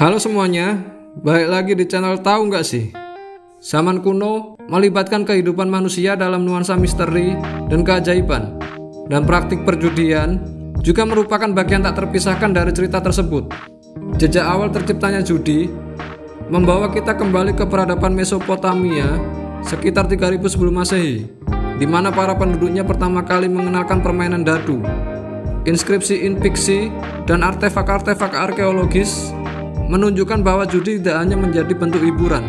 Halo semuanya, balik lagi di channel Tahu Nggak Sih? Zaman kuno melibatkan kehidupan manusia dalam nuansa misteri dan keajaiban, dan praktik perjudian juga merupakan bagian tak terpisahkan dari cerita tersebut. Jejak awal terciptanya judi membawa kita kembali ke peradaban Mesopotamia sekitar 3000 sebelum Masehi, di mana para penduduknya pertama kali mengenalkan permainan dadu. Inskripsi infiksi dan artefak-artefak arkeologis menunjukkan bahwa judi tidak hanya menjadi bentuk hiburan,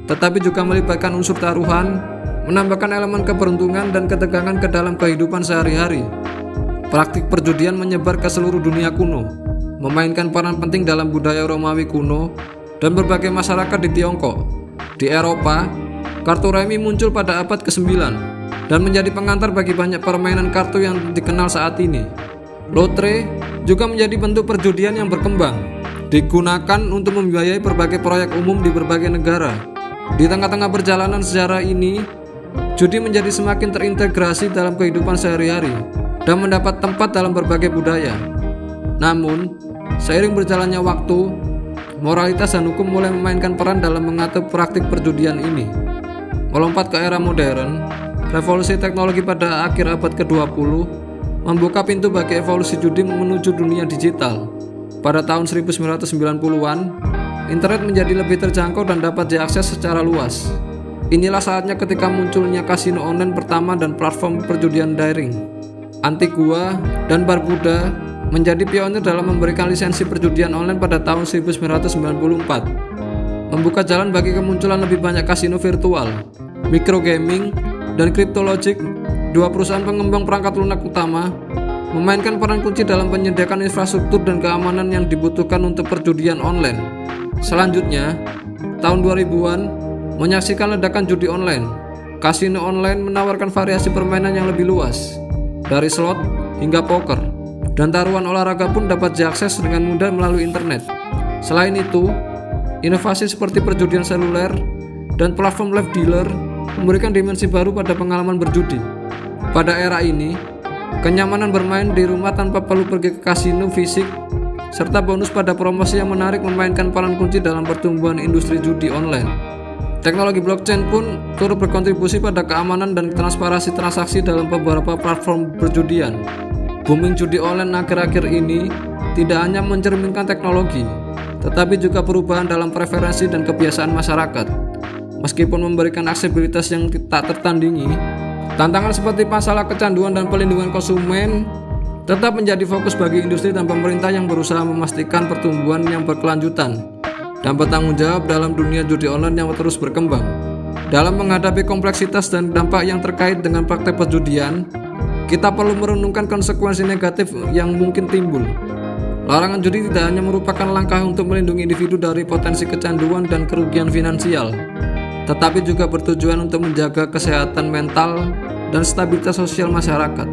tetapi juga melibatkan unsur taruhan, menambahkan elemen keberuntungan dan ketegangan ke dalam kehidupan sehari-hari. Praktik perjudian menyebar ke seluruh dunia kuno, memainkan peran penting dalam budaya Romawi kuno dan berbagai masyarakat di Tiongkok. Di Eropa, kartu remi muncul pada abad ke-9 dan menjadi pengantar bagi banyak permainan kartu yang dikenal saat ini. Lotre juga menjadi bentuk perjudian yang berkembang, digunakan untuk membiayai berbagai proyek umum di berbagai negara. Di tengah-tengah perjalanan sejarah ini, judi menjadi semakin terintegrasi dalam kehidupan sehari-hari dan mendapat tempat dalam berbagai budaya. Namun, seiring berjalannya waktu, moralitas dan hukum mulai memainkan peran dalam mengatur praktik perjudian ini. Melompat ke era modern, revolusi teknologi pada akhir abad ke-20 membuka pintu bagi evolusi judi menuju dunia digital. Pada tahun 1990-an, internet menjadi lebih terjangkau dan dapat diakses secara luas. Inilah saatnya ketika munculnya kasino online pertama dan platform perjudian daring. Antigua dan Barbuda menjadi pionir dalam memberikan lisensi perjudian online pada tahun 1994, membuka jalan bagi kemunculan lebih banyak kasino virtual. Microgaming dan Cryptologic, dua perusahaan pengembang perangkat lunak utama, memainkan peran kunci dalam penyediaan infrastruktur dan keamanan yang dibutuhkan untuk perjudian online. Selanjutnya, tahun 2000-an menyaksikan ledakan judi online. Kasino online menawarkan variasi permainan yang lebih luas, dari slot hingga poker, dan taruhan olahraga pun dapat diakses dengan mudah melalui internet. Selain itu, inovasi seperti perjudian seluler dan platform live dealer memberikan dimensi baru pada pengalaman berjudi. Pada era ini, kenyamanan bermain di rumah tanpa perlu pergi ke kasino fisik, serta bonus pada promosi yang menarik memainkan peran kunci dalam pertumbuhan industri judi online. Teknologi blockchain pun turut berkontribusi pada keamanan dan transparansi transaksi dalam beberapa platform perjudian. Booming judi online akhir-akhir ini tidak hanya mencerminkan teknologi, tetapi juga perubahan dalam preferensi dan kebiasaan masyarakat. Meskipun memberikan aksesibilitas yang tak tertandingi, tantangan seperti masalah kecanduan dan pelindungan konsumen tetap menjadi fokus bagi industri dan pemerintah yang berusaha memastikan pertumbuhan yang berkelanjutan dan bertanggung jawab dalam dunia judi online yang terus berkembang. Dalam menghadapi kompleksitas dan dampak yang terkait dengan praktek perjudian, kita perlu merenungkan konsekuensi negatif yang mungkin timbul. Larangan judi tidak hanya merupakan langkah untuk melindungi individu dari potensi kecanduan dan kerugian finansial, tetapi juga bertujuan untuk menjaga kesehatan mental dan stabilitas sosial masyarakat.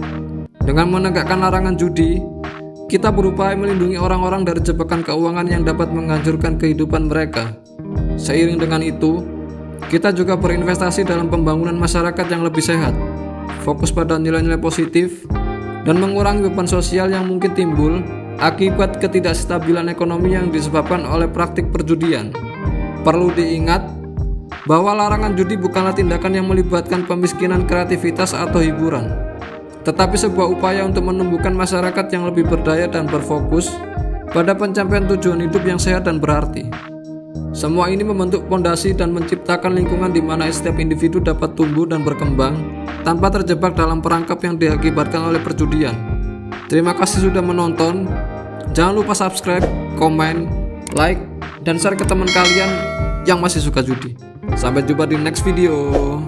Dengan menegakkan larangan judi, kita berupaya melindungi orang-orang dari jebakan keuangan yang dapat menghancurkan kehidupan mereka. Seiring dengan itu, kita juga berinvestasi dalam pembangunan masyarakat yang lebih sehat, fokus pada nilai-nilai positif, dan mengurangi beban sosial yang mungkin timbul akibat ketidakstabilan ekonomi yang disebabkan oleh praktik perjudian. Perlu diingat bahwa larangan judi bukanlah tindakan yang melibatkan pemiskinan kreativitas atau hiburan, tetapi sebuah upaya untuk menumbuhkan masyarakat yang lebih berdaya dan berfokus pada pencapaian tujuan hidup yang sehat dan berarti. Semua ini membentuk fondasi dan menciptakan lingkungan di mana setiap individu dapat tumbuh dan berkembang tanpa terjebak dalam perangkap yang diakibatkan oleh perjudian. Terima kasih sudah menonton. Jangan lupa subscribe, komen, like, dan share ke teman kalian yang masih suka judi. Sampai jumpa di next video.